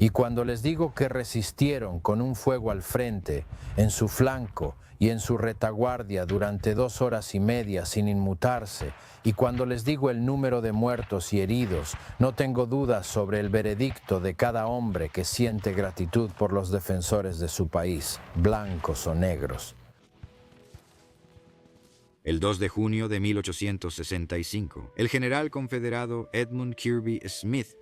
Y cuando les digo que resistieron con un fuego al frente, en su flanco y en su retaguardia durante 2 horas y media sin inmutarse, y cuando les digo el número de muertos y heridos, no tengo dudas sobre el veredicto de cada hombre que siente gratitud por los defensores de su país, blancos o negros. El 2 de junio de 1865, el general confederado Edmund Kirby Smith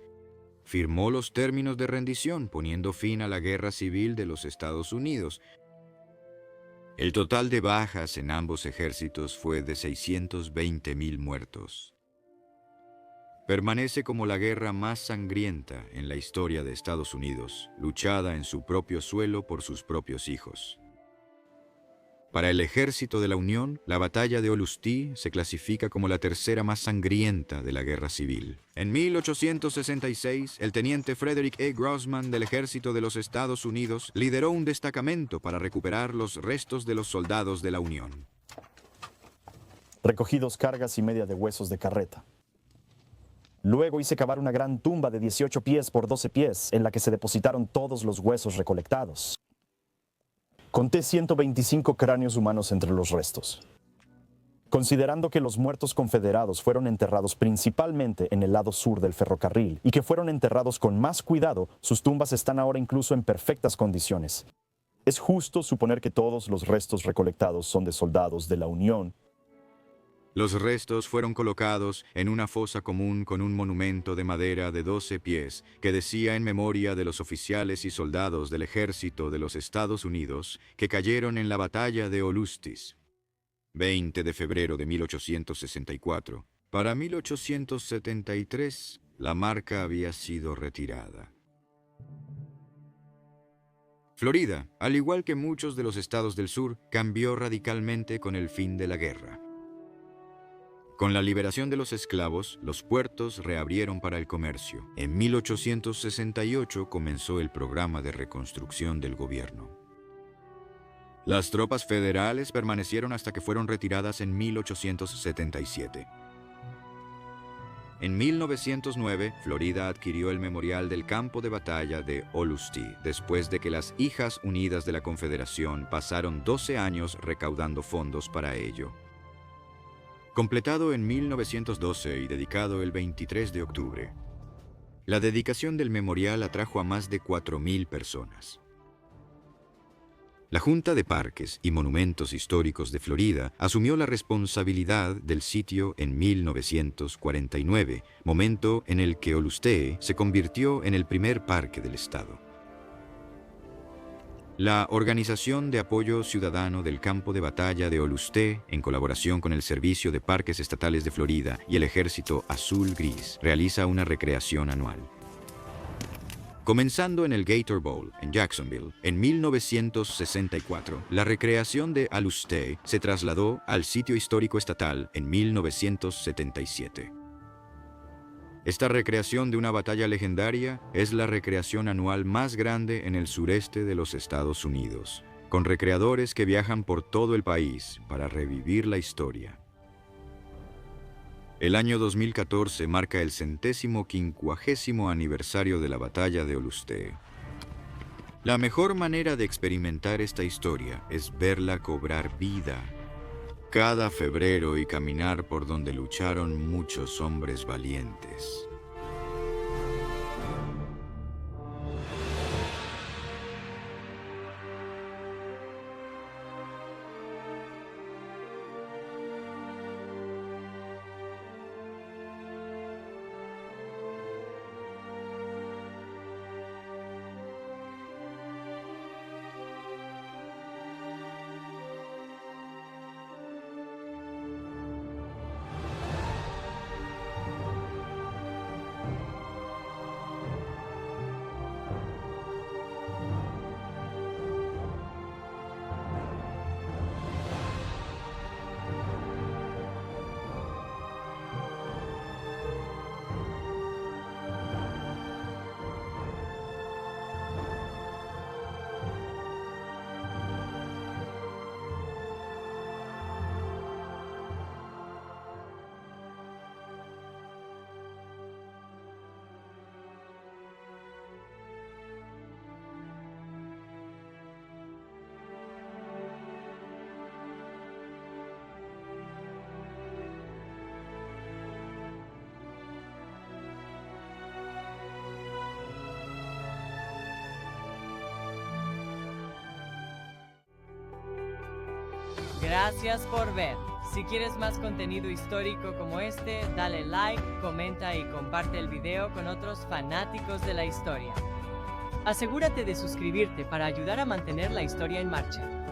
firmó los términos de rendición, poniendo fin a la guerra civil de los Estados Unidos. El total de bajas en ambos ejércitos fue de 620,000 muertos. Permanece como la guerra más sangrienta en la historia de Estados Unidos, luchada en su propio suelo por sus propios hijos. Para el ejército de la Unión, la batalla de Olustey se clasifica como la tercera más sangrienta de la guerra civil. En 1866, el teniente Frederick A. Grossman del ejército de los Estados Unidos lideró un destacamento para recuperar los restos de los soldados de la Unión. Recogí 2 cargas y media de huesos de carreta. Luego hice cavar una gran tumba de 18 pies por 12 pies, en la que se depositaron todos los huesos recolectados. Conté 125 cráneos humanos entre los restos. Considerando que los muertos confederados fueron enterrados principalmente en el lado sur del ferrocarril y que fueron enterrados con más cuidado, sus tumbas están ahora incluso en perfectas condiciones. Es justo suponer que todos los restos recolectados son de soldados de la Unión. Los restos fueron colocados en una fosa común con un monumento de madera de 12 pies que decía en memoria de los oficiales y soldados del ejército de los Estados Unidos que cayeron en la batalla de Olustee. 20 de febrero de 1864. Para 1873, la marca había sido retirada. Florida, al igual que muchos de los estados del sur, cambió radicalmente con el fin de la guerra. Con la liberación de los esclavos, los puertos reabrieron para el comercio. En 1868 comenzó el programa de reconstrucción del gobierno. Las tropas federales permanecieron hasta que fueron retiradas en 1877. En 1909, Florida adquirió el memorial del campo de batalla de Olustee, después de que las Hijas Unidas de la Confederación pasaron 12 años recaudando fondos para ello. Completado en 1912 y dedicado el 23 de octubre, la dedicación del memorial atrajo a más de 4,000 personas. La Junta de Parques y Monumentos Históricos de Florida asumió la responsabilidad del sitio en 1949, momento en el que Olustee se convirtió en el primer parque del estado. La Organización de Apoyo Ciudadano del Campo de Batalla de Olustee, en colaboración con el Servicio de Parques Estatales de Florida y el Ejército Azul-Gris, realiza una recreación anual. Comenzando en el Gator Bowl, en Jacksonville, en 1964, la recreación de Olustee se trasladó al sitio histórico estatal en 1977. Esta recreación de una batalla legendaria es la recreación anual más grande en el sureste de los Estados Unidos, con recreadores que viajan por todo el país para revivir la historia. El año 2014 marca el 150º aniversario de la batalla de Olustee. La mejor manera de experimentar esta historia es verla cobrar vida cada febrero y caminar por donde lucharon muchos hombres valientes. Gracias por ver. Si quieres más contenido histórico como este, dale like, comenta y comparte el video con otros fanáticos de la historia. Asegúrate de suscribirte para ayudar a mantener la historia en marcha.